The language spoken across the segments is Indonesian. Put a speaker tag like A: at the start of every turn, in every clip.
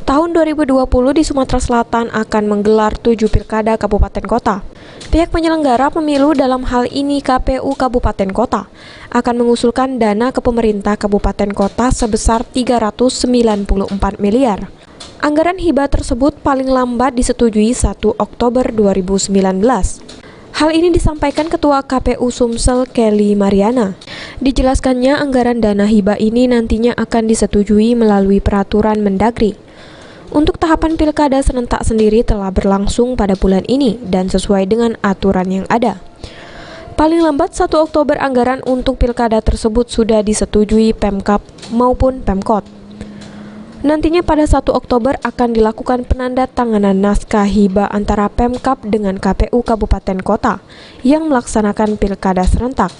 A: Tahun 2020 di Sumatera Selatan akan menggelar 7 pilkada kabupaten kota. Pihak penyelenggara pemilu dalam hal ini KPU Kabupaten Kota akan mengusulkan dana ke pemerintah kabupaten kota sebesar 394 miliar. Anggaran hibah tersebut paling lambat disetujui 1 Oktober 2019. Hal ini disampaikan Ketua KPU Sumsel Kelly Mariana. Dijelaskannya anggaran dana hibah ini nantinya akan disetujui melalui peraturan Mendagri. Untuk tahapan pilkada serentak sendiri telah berlangsung pada bulan ini dan sesuai dengan aturan yang ada. Paling lambat 1 Oktober anggaran untuk pilkada tersebut sudah disetujui Pemkab maupun Pemkot. Nantinya pada 1 Oktober akan dilakukan penandatanganan naskah hibah antara Pemkab dengan KPU Kabupaten Kota yang melaksanakan pilkada serentak.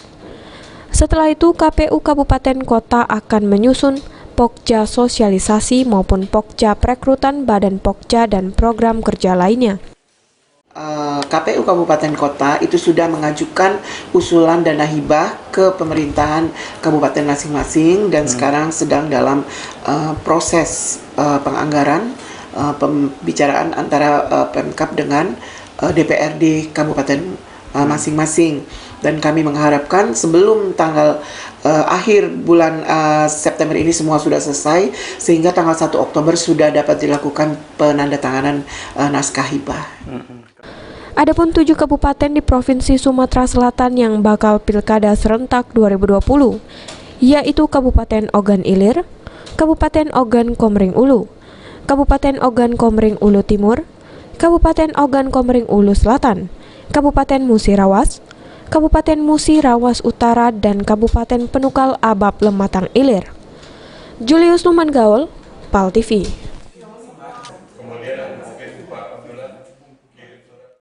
A: Setelah itu KPU Kabupaten Kota akan menyusun Pokja sosialisasi maupun Pokja perekrutan Badan Pokja dan program kerja lainnya.
B: KPU Kabupaten Kota itu sudah mengajukan usulan dana hibah ke pemerintahan kabupaten masing-masing dan sekarang sedang dalam proses penganggaran, pembicaraan antara Pemkab dengan DPRD kabupaten masing-masing. Dan kami mengharapkan sebelum tanggal akhir bulan September ini semua sudah selesai, sehingga tanggal 1 Oktober sudah dapat dilakukan penandatanganan naskah hibah.
A: Adapun 7 kabupaten di Provinsi Sumatera Selatan yang bakal pilkada serentak 2020, yaitu Kabupaten Ogan Ilir, Kabupaten Ogan Komering Ulu, Kabupaten Ogan Komering Ulu Timur, Kabupaten Ogan Komering Ulu Selatan, Kabupaten Musi Rawas, Kabupaten Musi Rawas Utara, dan Kabupaten Penukal Abab Lematang Ilir. Julius Numan Gaul, PAL TV.